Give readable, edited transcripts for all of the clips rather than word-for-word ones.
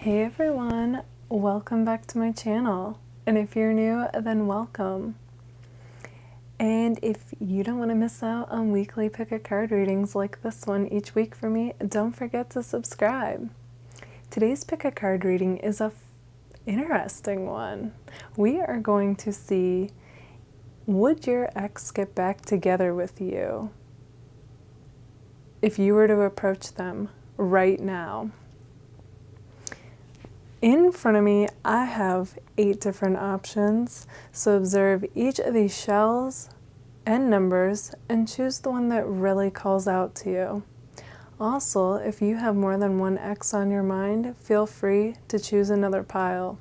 Hey everyone, welcome back to my channel. And if you're new, then welcome. And if you don't want to miss out on weekly pick a card readings like this one each week for me, don't forget to subscribe. Today's pick a card reading is a interesting one. We are going to see, would your ex get back together with you if you were to approach them right now? In front of me, I have 8 different options, so observe each of these shells and numbers and choose the one that really calls out to you. Also, if you have more than one X on your mind, feel free to choose another pile.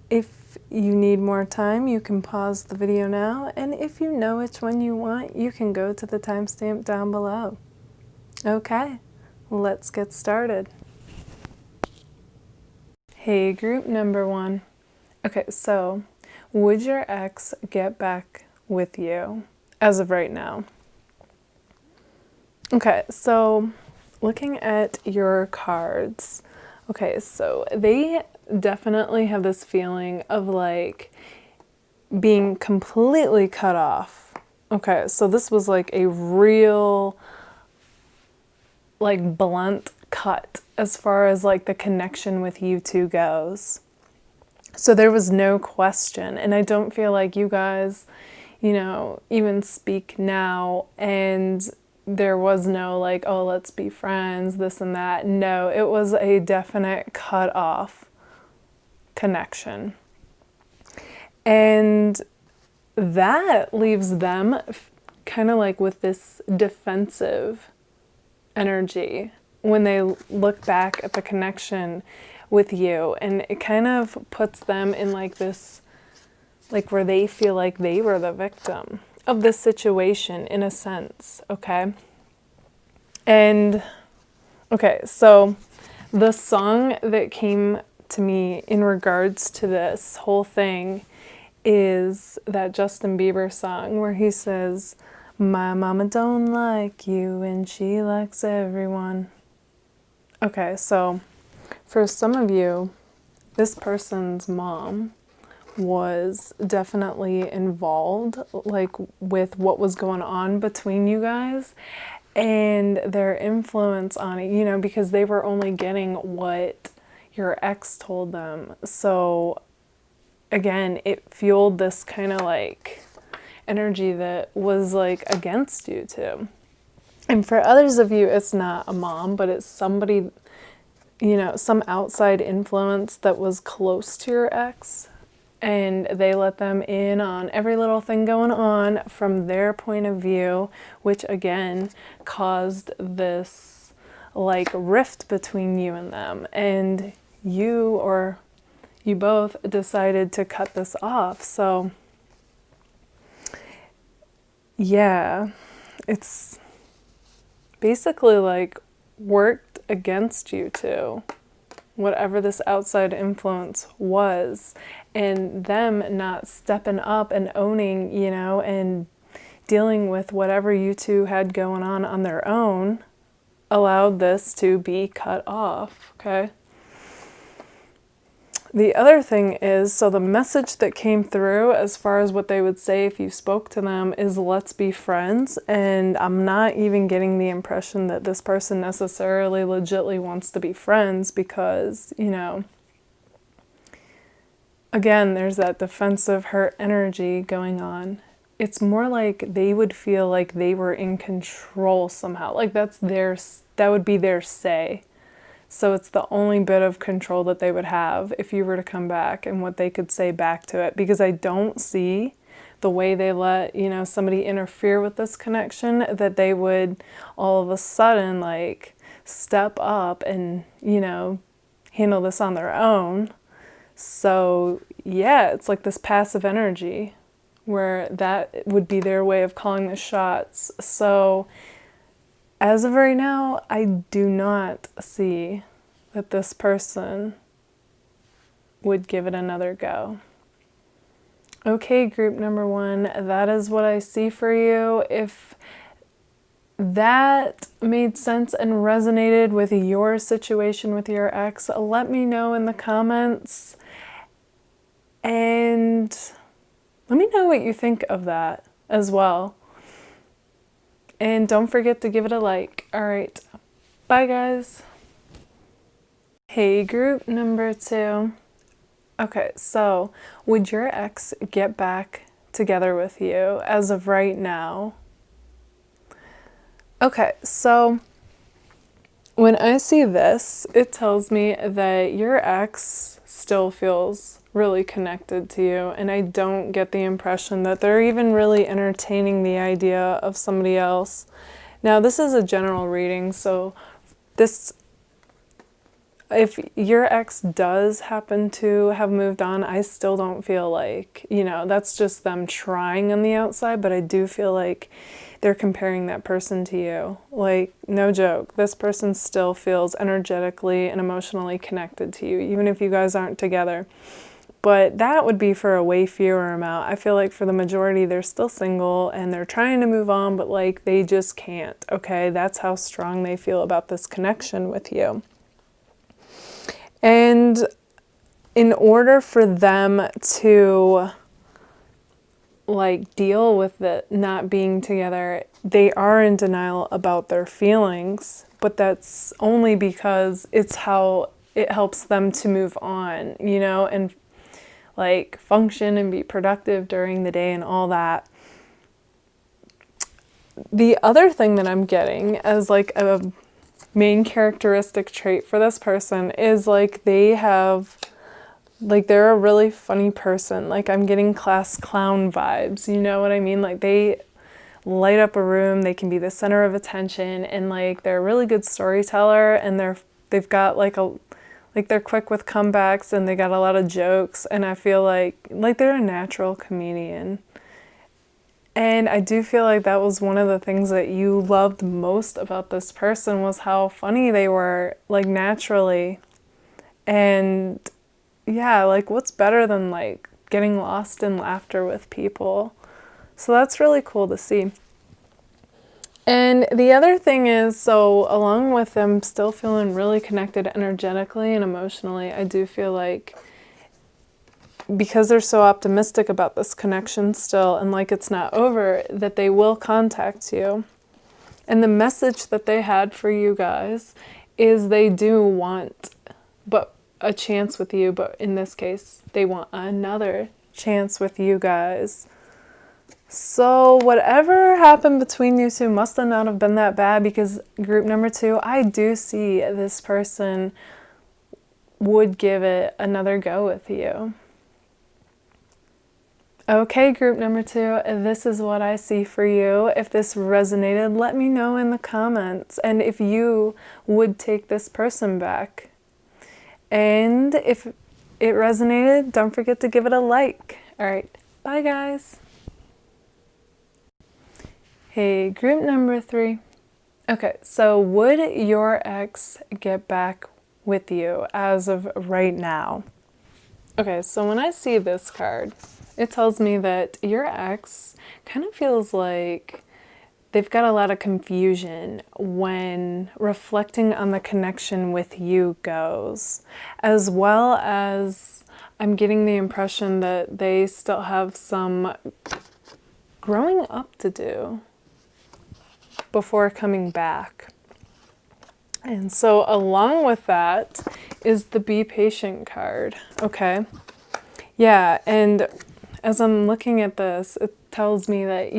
If you need more time, you can pause the video now, and if you know which one you want, you can go to the timestamp down below. Okay, let's get started. Hey, group number 1. Okay, so would your ex get back with you as of right now? Okay, so looking at your cards, okay, so they definitely have this feeling of like being completely cut off. Okay, so this was like a real, like, blunt cut as far as like the connection with you two goes. So there was no question, and I don't feel like you guys, even speak now, and there was no like, oh, let's be friends, this and that. No, it was a definite cut off connection. And that leaves them kind of like with this defensive energy when they look back at the connection with you, and it kind of puts them in like this, like where they feel like they were the victim of this situation in a sense, okay? And okay, so the song that came to me in regards to this whole thing is that Justin Bieber song where he says, "My mama don't like you and she likes everyone." Okay, so for some of you, this person's mom was definitely involved, like, with what was going on between you guys and their influence on it, because they were only getting what your ex told them. So again, it fueled this kind of like energy that was like against you too. And for others of you, it's not a mom, but it's somebody, some outside influence that was close to your ex, and they let them in on every little thing going on from their point of view, which again caused this like rift between you and them. And you both decided to cut this off. So yeah, it's basically like worked against you two, whatever this outside influence was, and them not stepping up and owning, and dealing with whatever you two had going on their own allowed this to be cut off, okay? The other thing is, so the message that came through as far as what they would say if you spoke to them is, let's be friends. And I'm not even getting the impression that this person necessarily legitly wants to be friends because, again, there's that defensive hurt energy going on. It's more like they would feel like they were in control somehow. Like that would be their say. So it's the only bit of control that they would have if you were to come back and what they could say back to it. Because I don't see the way they let, somebody interfere with this connection, that they would all of a sudden like step up and, handle this on their own. So yeah, it's like this passive energy where that would be their way of calling the shots. So as of right now, I do not see that this person would give it another go. Okay, group number 1, that is what I see for you. If that made sense and resonated with your situation with your ex, let me know in the comments. And let me know what you think of that as well. And don't forget to give it a like. All right. Bye, guys. Hey, group number 2. Okay, so would your ex get back together with you as of right now? Okay, so when I see this, it tells me that your ex still feels really connected to you, and I don't get the impression that they're even really entertaining the idea of somebody else. Now, this is a general reading, so if your ex does happen to have moved on, I still don't feel like, that's just them trying on the outside, but I do feel like they're comparing that person to you. Like, no joke, this person still feels energetically and emotionally connected to you, even if you guys aren't together. But that would be for a way fewer amount. I feel like for the majority, they're still single and they're trying to move on, but like they just can't, okay? That's how strong they feel about this connection with you. And in order for them to like deal with it not being together, they are in denial about their feelings, but that's only because it's how it helps them to move on, and like function and be productive during the day and all that. The other thing that I'm getting as like a main characteristic trait for this person is like they're a really funny person. Like, I'm getting class clown vibes, you know what I mean? Like, they light up a room, they can be the center of attention, and like they're a really good storyteller, and they've got they're quick with comebacks, and they got a lot of jokes, and I feel like they're a natural comedian. And I do feel like that was one of the things that you loved most about this person, was how funny they were, like, naturally. And yeah, like, what's better than like getting lost in laughter with people? So that's really cool to see. And the other thing is, so along with them still feeling really connected energetically and emotionally, I do feel like because they're so optimistic about this connection still, and like it's not over, that they will contact you. And the message that they had for you guys is they do want a chance with you, but in this case, they want another chance with you guys. So whatever happened between you two must have not have been that bad, because group number 2, I do see this person would give it another go with you. Okay, group number 2, this is what I see for you. If this resonated, let me know in the comments, and if you would take this person back. And if it resonated, don't forget to give it a like. All right, bye guys. Hey, group number 3. Okay, so would your ex get back with you as of right now? Okay, so when I see this card, it tells me that your ex kind of feels like they've got a lot of confusion when reflecting on the connection with you goes, as well as I'm getting the impression that they still have some growing up to do before coming back. And so along with that is the Be Patient card, okay? Yeah, and as I'm looking at this, it tells me that,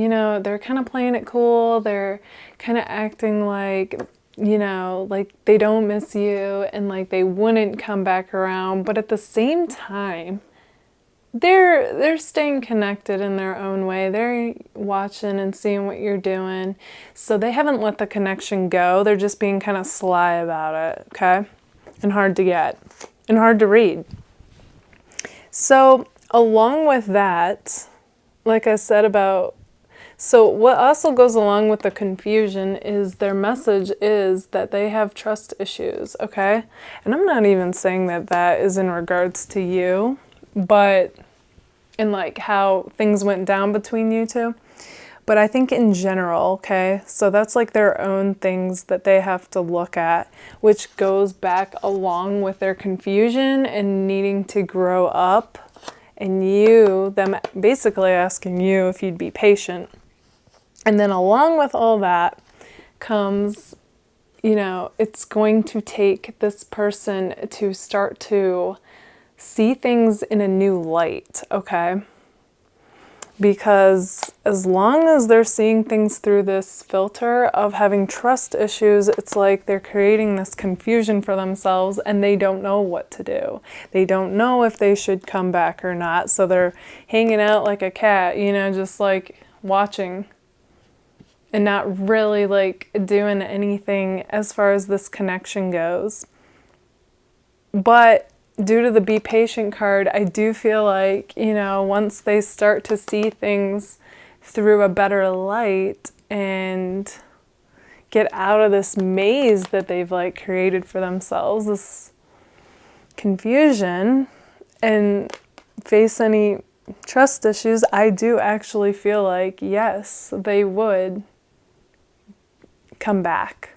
they're kind of playing it cool. They're kind of acting like, like they don't miss you and like they wouldn't come back around. But at the same time, they're staying connected in their own way. They're watching and seeing what you're doing. So they haven't let the connection go. They're just being kind of sly about it, okay? And hard to get and hard to read. So along with that, like I said so what also goes along with the confusion is their message is that they have trust issues, okay? And I'm not even saying that that is in regards to you, but in like how things went down between you two. But I think in general, okay, so that's like their own things that they have to look at, which goes back along with their confusion and needing to grow up, and them basically asking you if you'd be patient. And then along with all that comes, it's going to take this person to start to see things in a new light, okay? Because as long as they're seeing things through this filter of having trust issues, it's like they're creating this confusion for themselves and they don't know what to do. They don't know if they should come back or not. So they're hanging out like a cat, just like watching and not really like doing anything as far as this connection goes. But due to the be patient card, I do feel like, once they start to see things through a better light and get out of this maze that they've like created for themselves, this confusion, and face any trust issues, I do actually feel like, yes, they would come back.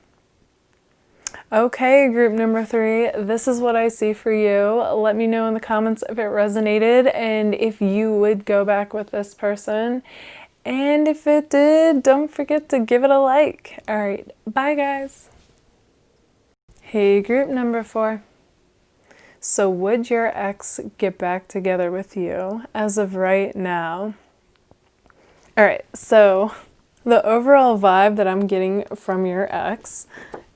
Okay, group number 3, this is what I see for you. Let me know in the comments if it resonated and if you would go back with this person. And if it did, don't forget to give it a like. All right, bye guys. Hey, group number 4. So would your ex get back together with you as of right now? All right, so the overall vibe that I'm getting from your ex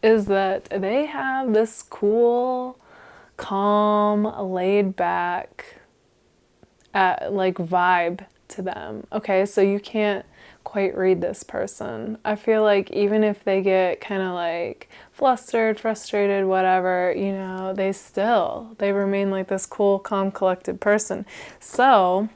is that they have this cool, calm, laid back, like vibe to them. Okay, so you can't quite read this person. I feel like even if they get kind of like flustered, frustrated, whatever, they remain like this cool, calm, collected person. So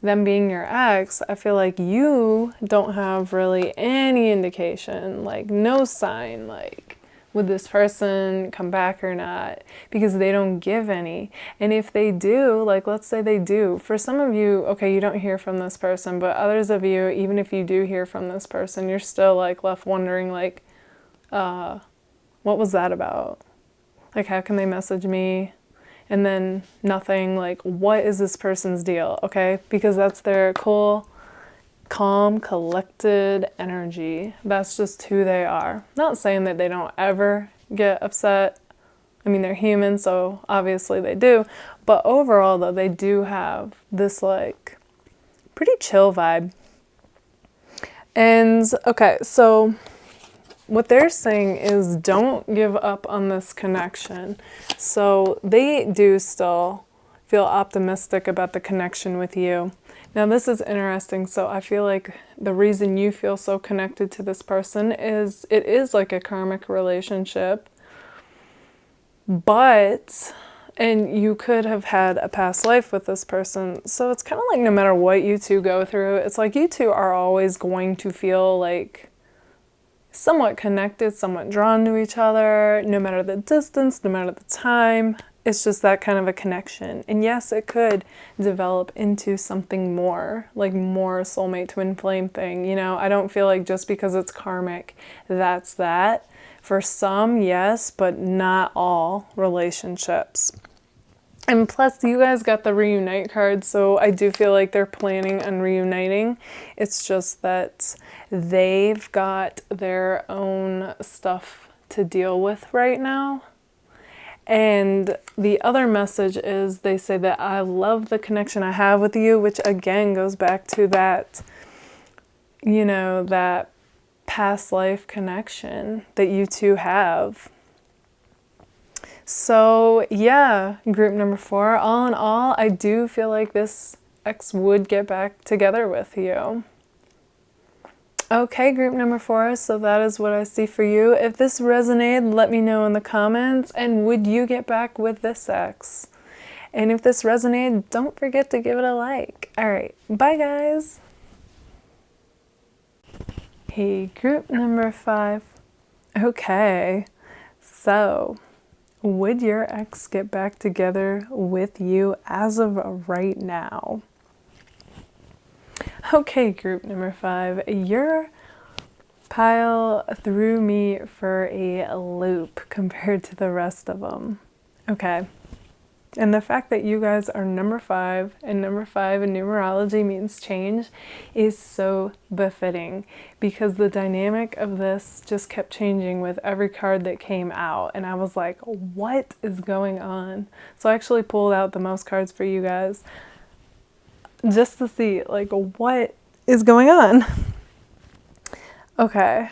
them being your ex, I feel like you don't have really any indication, like no sign, like would this person come back or not, because they don't give any. And if they do, like let's say they do, for some of you, okay, you don't hear from this person, but others of you, even if you do hear from this person, you're still like left wondering like, what was that about? Like, how can they message me and then nothing? Like, what is this person's deal? Okay, because that's their cool, calm, collected energy. That's just who they are. Not saying that they don't ever get upset. I mean, they're human, so obviously they do. But overall, though, they do have this like pretty chill vibe. And okay, so what they're saying is don't give up on this connection. So they do still feel optimistic about the connection with you. Now this is interesting. So I feel like the reason you feel so connected to this person is it is like a karmic relationship, and you could have had a past life with this person. So it's kind of like no matter what you two go through, it's like you two are always going to feel like somewhat connected, somewhat drawn to each other, no matter the distance, no matter the time. It's just that kind of a connection. And yes, it could develop into something more, like more soulmate twin flame thing. I don't feel like just because it's karmic, that's that. For some, yes, but not all relationships. And plus, you guys got the reunite card, so I do feel like they're planning on reuniting. It's just that they've got their own stuff to deal with right now. And the other message is they say that I love the connection I have with you, which again goes back to that, that past life connection that you two have. So yeah, group number 4, all in all, I do feel like this ex would get back together with you. Okay, group number 4, so that is what I see for you. If this resonated, let me know in the comments. And would you get back with this ex? And if this resonated, don't forget to give it a like. All right, bye guys. Hey, group number 5. Okay, so would your ex get back together with you as of right now? Okay, group number 5, your pile threw me for a loop compared to the rest of them. Okay. And the fact that you guys are number 5, and number 5 in numerology means change, is so befitting, because the dynamic of this just kept changing with every card that came out. And I was like, what is going on? So I actually pulled out the most cards for you guys just to see, like, what is going on? Okay.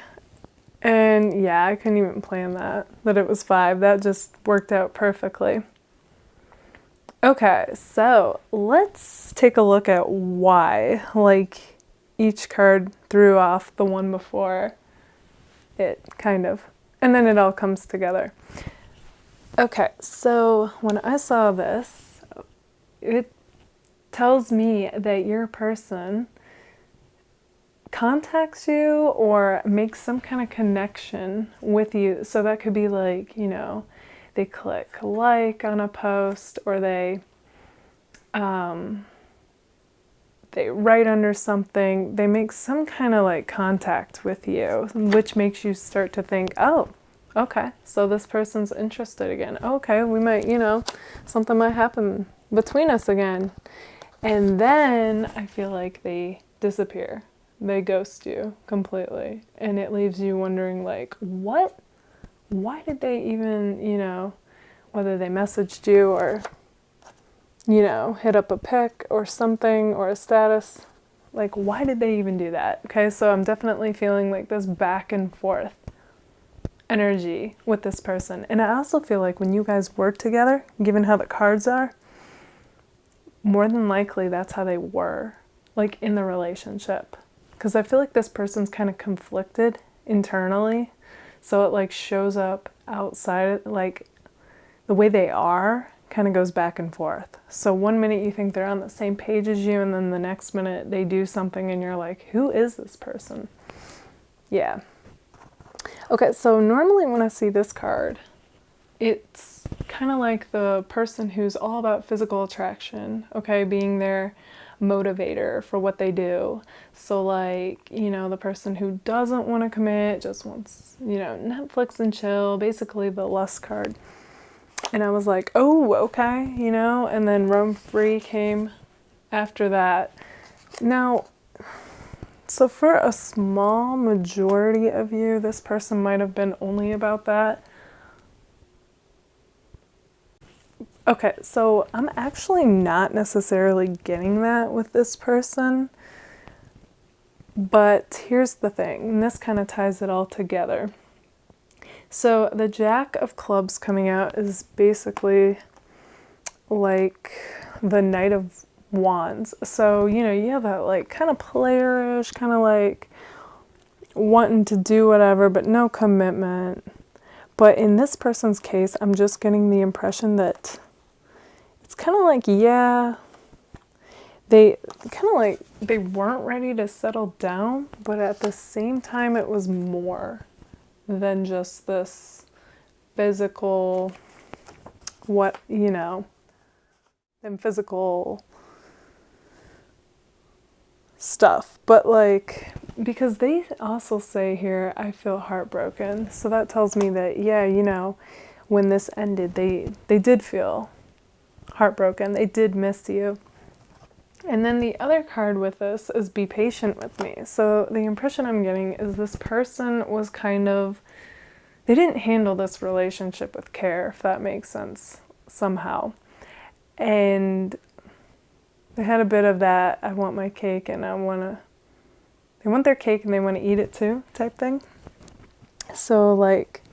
And yeah, I couldn't even plan that it was 5. That just worked out perfectly. Okay, so let's take a look at why, like, each card threw off the one before it, kind of. And then it all comes together. Okay, so when I saw this, it tells me that your person contacts you or makes some kind of connection with you. So that could be like, you know, they click like on a post, or they write under something. They make some kind of like contact with you, which makes you start to think, oh, okay, so this person's interested again. Okay, we might, you know, something might happen between us again. And then I feel like they disappear. They ghost you completely. And it leaves you wondering, like, what? Why did they even, you know, whether they messaged you or, you know, hit up a pic or something or a status, like, why did they even do that? Okay, so I'm definitely feeling like this back and forth energy with this person. And I also feel like when you guys work together, given how the cards are, more than likely that's how they were, like, in the relationship. Because I feel like this person's kind of conflicted internally. So it like shows up outside, like the way they are kind of goes back and forth. So one minute you think they're on the same page as you, and then the next minute they do something and you're like, who is this person? Yeah. Okay, so normally when I see this card, it's kind of like the person who's all about physical attraction, okay, being their motivator for what they do. So like, you know, the person who doesn't want to commit, just wants, you know, Netflix and chill, basically the lust card. And I was like, oh, okay, you know, and then roam free came after that. Now, so for a small majority of you, this person might have been only about that. Okay, so I'm actually not necessarily getting that with this person, but here's the thing, and this kind of ties it all together. So the Jack of Clubs coming out is basically like the Knight of Wands. So, you know, you have that like kind of playerish, kind of like wanting to do whatever, but no commitment. But in this person's case, I'm just getting the impression that it's kind of like, yeah, they kind of like, they weren't ready to settle down, but at the same time, it was more than just this physical, what, you know, than physical stuff. But like, because they also say here, I feel heartbroken. So that tells me that, yeah, you know, when this ended, they did feel heartbroken. They did miss you. And then the other card with this is be patient with me. So the impression I'm getting is this person was kind of, they didn't handle this relationship with care, if that makes sense, somehow. And they had a bit of that, I want my cake and they want their cake and they want to eat it too, type thing. So like,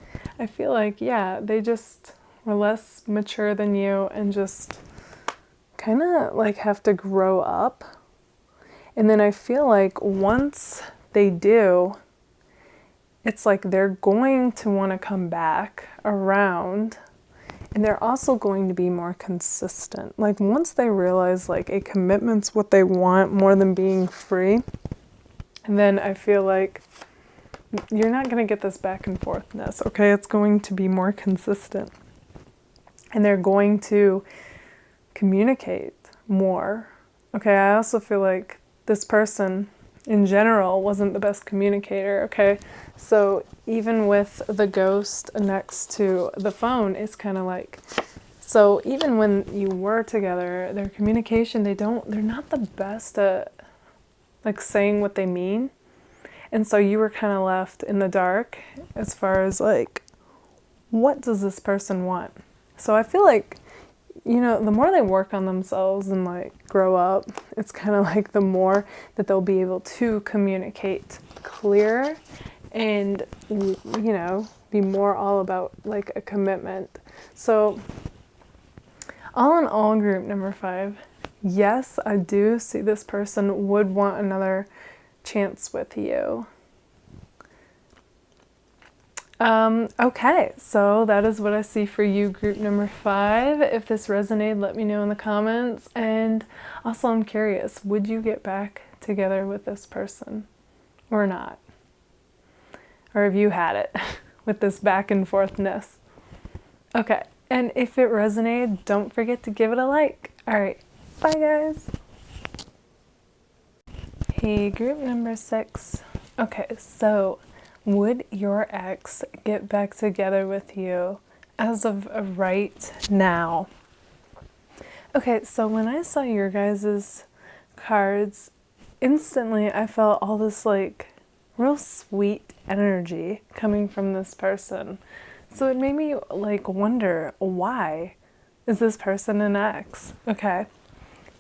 I feel like, yeah, they just were less mature than you and just kind of like have to grow up. And then I feel like once they do, it's like they're going to want to come back around, and they're also going to be more consistent. Like once they realize like a commitment's what they want more than being free, and then I feel like you're not going to get this back and forthness, okay? It's going to be more consistent. And they're going to communicate more. Okay, I also feel like this person in general wasn't the best communicator, okay? So even with the ghost next to the phone, it's kind of like, so even when you were together, their communication, they're not the best at like saying what they mean. And so you were kind of left in the dark as far as like, what does this person want? So I feel like, you know, the more they work on themselves and like grow up, it's kind of like the more that they'll be able to communicate clearer and, you know, be more all about like a commitment. So all in all, group number 5, yes, I do see this person would want another chance with you. Okay, so that is what I see for you, group number 5. If this resonated, let me know in the comments. And also, I'm curious, would you get back together with this person or not? Or have you had it with this back and forthness? Okay, and if it resonated, don't forget to give it a like. All right, bye guys. Hey, group number 6. Okay, so would your ex get back together with you as of right now? Okay, so when I saw your guys' cards, instantly I felt all this like real sweet energy coming from this person. So it made me like wonder, why is this person an ex? Okay,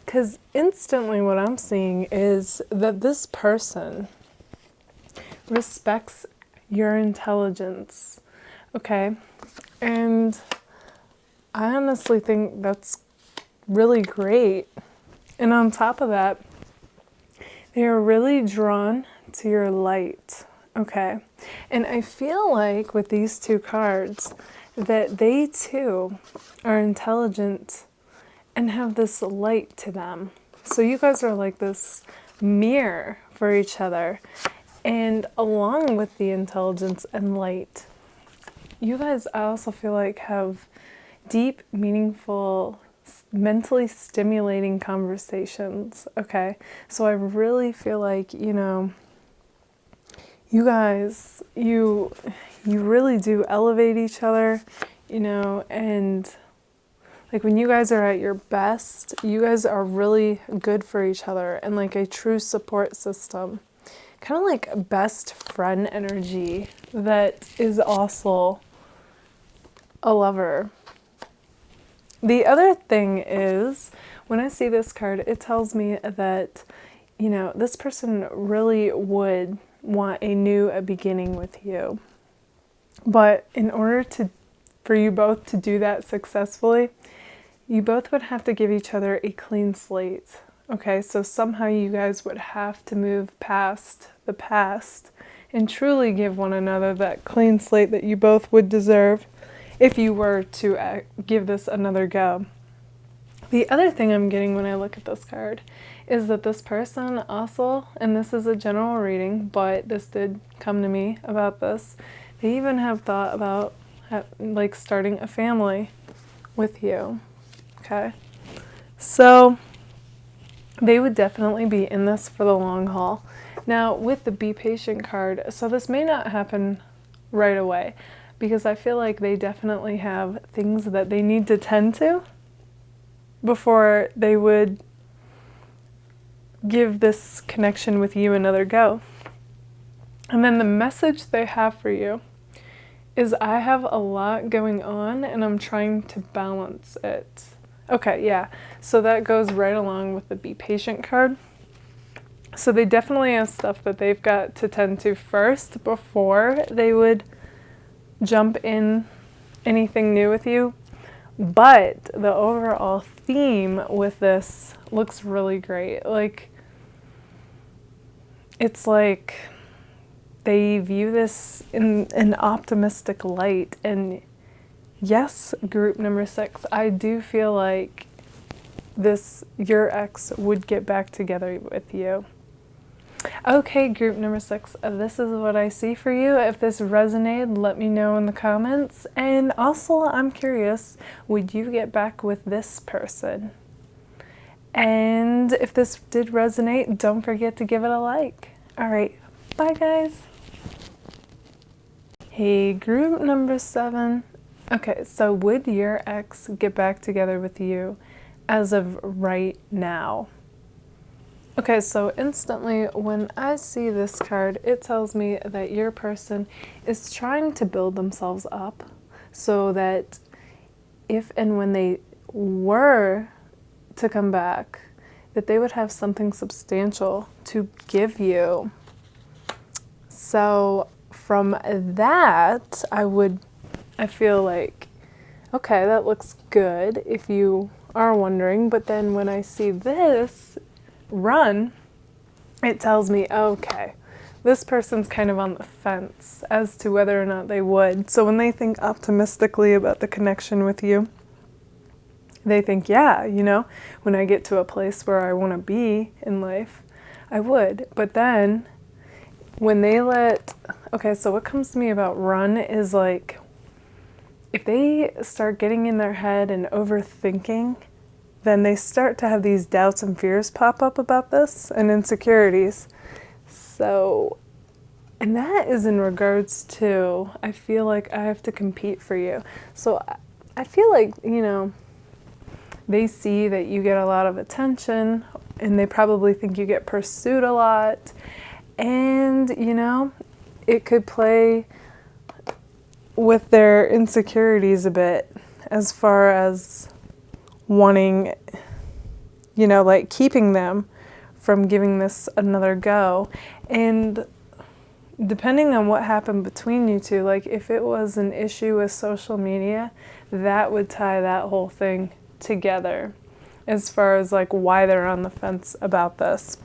because instantly what I'm seeing is that this person respects your intelligence, okay? And I honestly think that's really great. And on top of that, they are really drawn to your light, okay? And I feel like with these 2 cards that they too are intelligent and have this light to them. So you guys are like this mirror for each other. And along with the intelligence and light, you guys, I also feel like, have deep, meaningful, mentally stimulating conversations, okay? So I really feel like, you know, you guys, you really do elevate each other, you know, and like when you guys are at your best, you guys are really good for each other and like a true support system. Kind of like best friend energy that is also a lover. The other thing is, when I see this card, it tells me that, you know, this person really would want a new beginning with you. But in order for you both to do that successfully, you both would have to give each other a clean slate. Okay, so somehow you guys would have to move past the past and truly give one another that clean slate that you both would deserve if you were to give this another go. The other thing I'm getting when I look at this card is that this person also, and this is a general reading, but this did come to me about this, they even have thought about like starting a family with you. Okay, so they would definitely be in this for the long haul. Now, with the Be Patient card, so this may not happen right away because I feel like they definitely have things that they need to tend to before they would give this connection with you another go. And then the message they have for you is, I have a lot going on and I'm trying to balance it. Okay, yeah, so that goes right along with the Be Patient card. So they definitely have stuff that they've got to tend to first before they would jump in anything new with you. But the overall theme with this looks really great. Like, it's like they view this in an optimistic light. And yes, group number 6, I do feel like your ex would get back together with you. Okay, group number 6, this is what I see for you. If this resonated, let me know in the comments. And also, I'm curious, would you get back with this person? And if this did resonate, don't forget to give it a like. All right, bye guys. Hey, group number 7. Okay, so would your ex get back together with you as of right now? Okay, so instantly when I see this card, it tells me that your person is trying to build themselves up so that if and when they were to come back, that they would have something substantial to give you. So from that, I feel like, okay, that looks good if you are wondering. But then when I see this run, it tells me, okay, this person's kind of on the fence as to whether or not they would. So when they think optimistically about the connection with you, they think, yeah, you know, when I get to a place where I want to be in life, I would. But then when they okay, so what comes to me about run is like, if they start getting in their head and overthinking, then they start to have these doubts and fears pop up about this and insecurities. So, and that is in regards to, I feel like I have to compete for you. So I feel like, you know, they see that you get a lot of attention and they probably think you get pursued a lot. And, you know, it could play with their insecurities a bit as far as wanting, you know, like keeping them from giving this another go. And depending on what happened between you two, like if it was an issue with social media, that would tie that whole thing together as far as like why they're on the fence about this.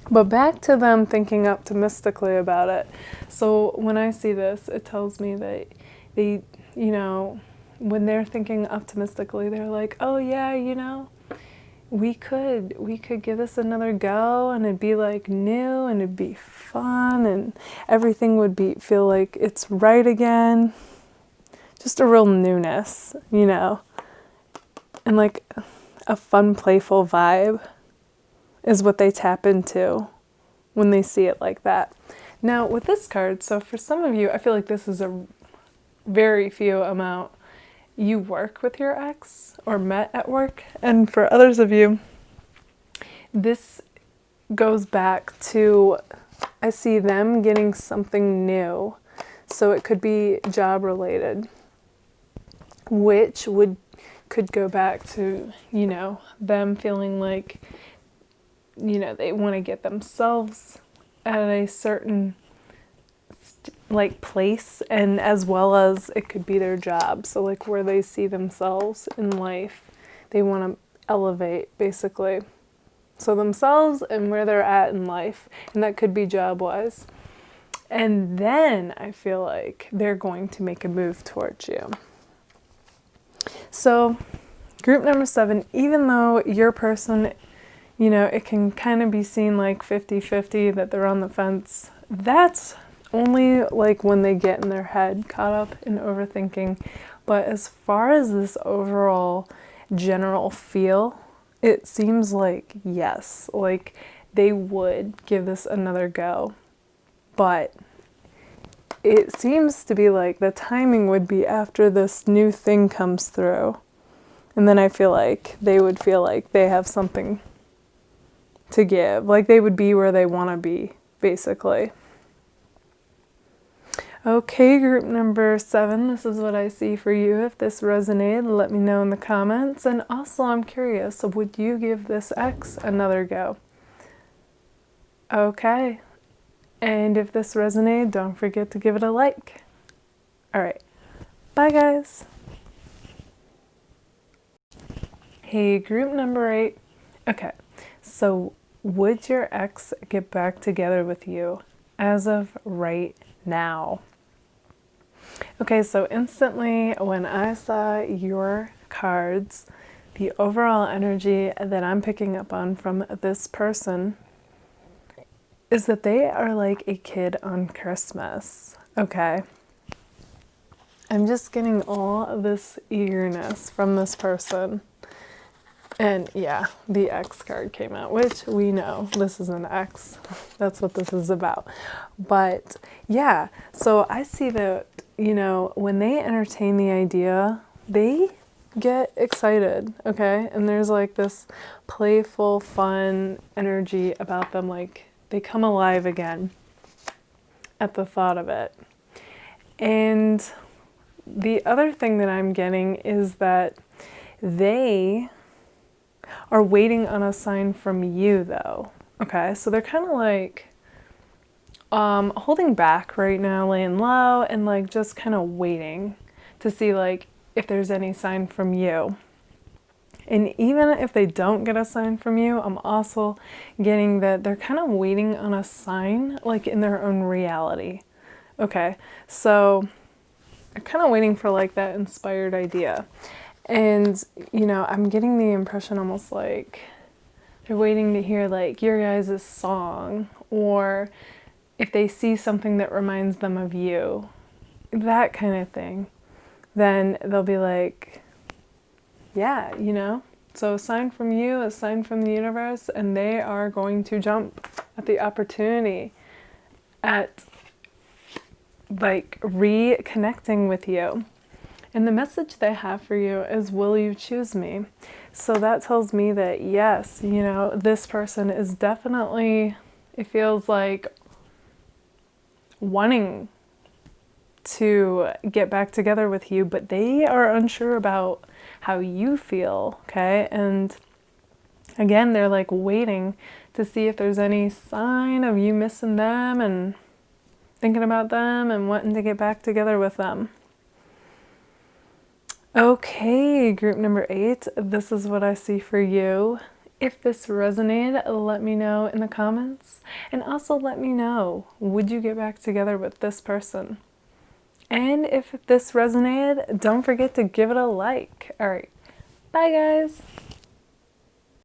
But back to them thinking optimistically about it. So when I see this, it tells me that they, you know, when they're thinking optimistically, they're like, oh yeah, you know, we could give this another go and it'd be like new and it'd be fun and everything would feel like it's right again. Just a real newness, you know, and like a fun, playful vibe is what they tap into when they see it like that. Now with this card, so for some of you, I feel like this is a very few amount you work with your ex or met at work. And for others of you, this goes back to, I see them getting something new. So it could be job related, which could go back to, you know, them feeling like, you know, they want to get themselves at a certain like place, and as well as it could be their job. So like where they see themselves in life, they want to elevate basically. So themselves and where they're at in life, and that could be job wise. And then I feel like they're going to make a move towards you. So group number 7, even though your person, you know, it can kind of be seen like 50-50 that they're on the fence, that's only like when they get in their head caught up in overthinking. But as far as this overall general feel, it seems like yes, like they would give this another go. But it seems to be like the timing would be after this new thing comes through. And then I feel like they would feel like they have something to give. Like they would be where they want to be, basically. Okay, group number 7, this is what I see for you. If this resonated, let me know in the comments. And also, I'm curious, would you give this ex another go? Okay. And if this resonated, don't forget to give it a like. All right. Bye, guys. Hey, group number 8. Okay. So, would your ex get back together with you as of right now? Okay, so instantly when I saw your cards, the overall energy that I'm picking up on from this person is that they are like a kid on Christmas. Okay. I'm just getting all of this eagerness from this person. And yeah, the X card came out, which we know this is an X. That's what this is about. But yeah, so I see that, you know, when they entertain the idea, they get excited, okay? And there's like this playful, fun energy about them, like they come alive again at the thought of it. And the other thing that I'm getting is that they are waiting on a sign from you, though. Okay, so they're kind of like holding back right now, laying low, and like just kind of waiting to see like if there's any sign from you. And even if they don't get a sign from you, I'm also getting that they're kind of waiting on a sign, like in their own reality. Okay, so they're kind of waiting for like that inspired idea. And, you know, I'm getting the impression almost like they're waiting to hear like your guys' song, or if they see something that reminds them of you, that kind of thing, then they'll be like, yeah, you know, so a sign from you, a sign from the universe, and they are going to jump at the opportunity at like reconnecting with you. And the message they have for you is, will you choose me? So that tells me that yes, you know, this person is definitely, it feels like, wanting to get back together with you, but they are unsure about how you feel, okay? And again, they're like waiting to see if there's any sign of you missing them and thinking about them and wanting to get back together with them. Okay, group number 8, this is what I see for you. If this resonated, let me know in the comments. And also let me know, would you get back together with this person? And if this resonated, don't forget to give it a like. All right, bye guys.